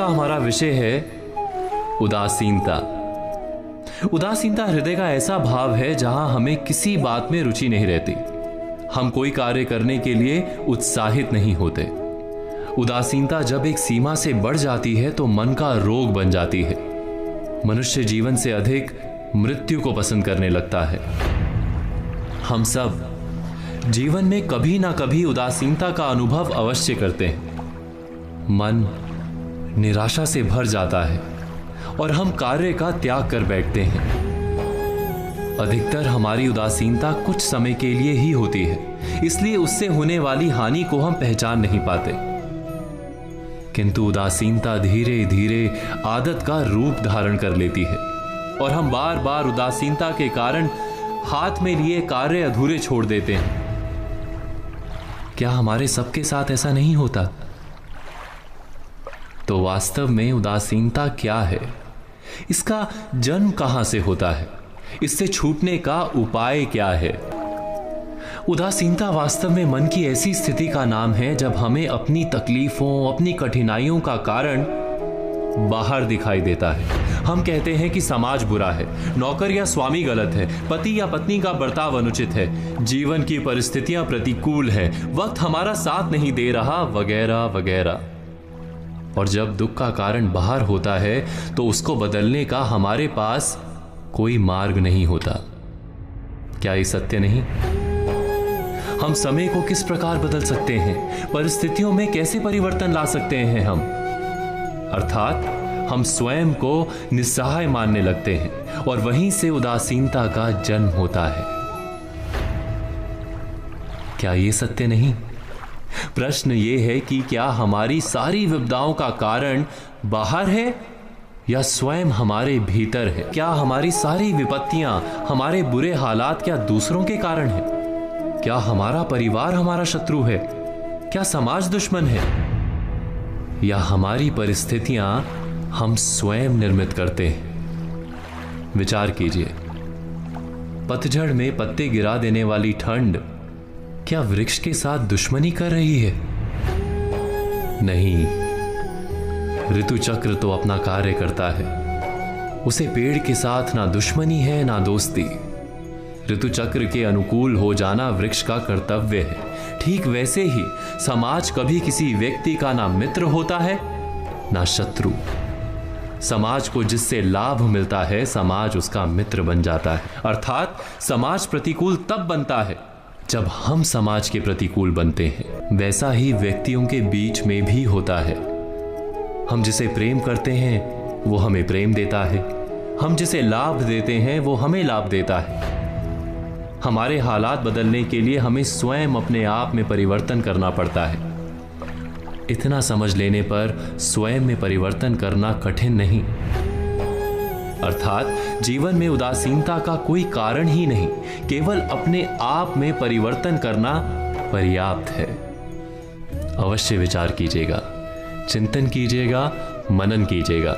हमारा विषय है उदासीनता। उदासीनता हृदय का ऐसा भाव है जहां हमें किसी बात में रुचि नहीं रहती, हम कोई कार्य करने के लिए उत्साहित नहीं होते। उदासीनता जब एक सीमा से बढ़ जाती है तो मन का रोग बन जाती है। मनुष्य जीवन से अधिक मृत्यु को पसंद करने लगता है। हम सब जीवन में कभी ना कभी उदासीनता का अनुभव अवश्य करते हैं। मन निराशा से भर जाता है और हम कार्य का त्याग कर बैठते हैं। अधिकतर हमारी उदासीनता कुछ समय के लिए ही होती है, इसलिए उससे होने वाली हानि को हम पहचान नहीं पाते। किंतु उदासीनता धीरे धीरे आदत का रूप धारण कर लेती है और हम बार बार उदासीनता के कारण हाथ में लिए कार्य अधूरे छोड़ देते हैं। क्या हमारे सबके साथ ऐसा नहीं होता? तो वास्तव में उदासीनता क्या है? इसका जन्म कहां से होता है? इससे छूटने का उपाय क्या है? उदासीनता वास्तव में मन की ऐसी स्थिति का नाम है जब हमें अपनी तकलीफों, अपनी कठिनाइयों का कारण बाहर दिखाई देता है। हम कहते हैं कि समाज बुरा है, नौकर या स्वामी गलत है, पति या पत्नी का बर्ताव अनुचित है, जीवन की परिस्थितियां प्रतिकूल है, वक्त हमारा साथ नहीं दे रहा, वगैरह वगैरह। और जब दुख का कारण बाहर होता है तो उसको बदलने का हमारे पास कोई मार्ग नहीं होता। क्या ये सत्य नहीं? हम समय को किस प्रकार बदल सकते हैं? परिस्थितियों में कैसे परिवर्तन ला सकते हैं हम? अर्थात हम स्वयं को निस्सहाय मानने लगते हैं और वहीं से उदासीनता का जन्म होता है। क्या ये सत्य नहीं? प्रश्न ये है कि क्या हमारी सारी विपदाओं का कारण बाहर है या स्वयं हमारे भीतर है? क्या हमारी सारी विपत्तियां, हमारे बुरे हालात क्या दूसरों के कारण है? क्या हमारा परिवार हमारा शत्रु है? क्या समाज दुश्मन है? या हमारी परिस्थितियां हम स्वयं निर्मित करते हैं? विचार कीजिए, पतझड़ में पत्ते गिरा देने वाली ठंड क्या वृक्ष के साथ दुश्मनी कर रही है? नहीं, ऋतु चक्र तो अपना कार्य करता है। उसे पेड़ के साथ ना दुश्मनी है ना दोस्ती। ऋतु चक्र के अनुकूल हो जाना वृक्ष का कर्तव्य है। ठीक वैसे ही समाज कभी किसी व्यक्ति का ना मित्र होता है ना शत्रु। समाज को जिससे लाभ मिलता है, समाज उसका मित्र बन जाता है। अर्थात समाज प्रतिकूल तब बनता है जब हम समाज के प्रतिकूल बनते हैं। वैसा ही व्यक्तियों के बीच में भी होता है। हम जिसे प्रेम करते हैं वो हमें प्रेम देता है, हम जिसे लाभ देते हैं वो हमें लाभ देता है। हमारे हालात बदलने के लिए हमें स्वयं अपने आप में परिवर्तन करना पड़ता है। इतना समझ लेने पर स्वयं में परिवर्तन करना कठिन नहीं। अर्थात जीवन में उदासीनता का कोई कारण ही नहीं, केवल अपने आप में परिवर्तन करना पर्याप्त है। अवश्य विचार कीजिएगा, चिंतन कीजिएगा, मनन कीजिएगा।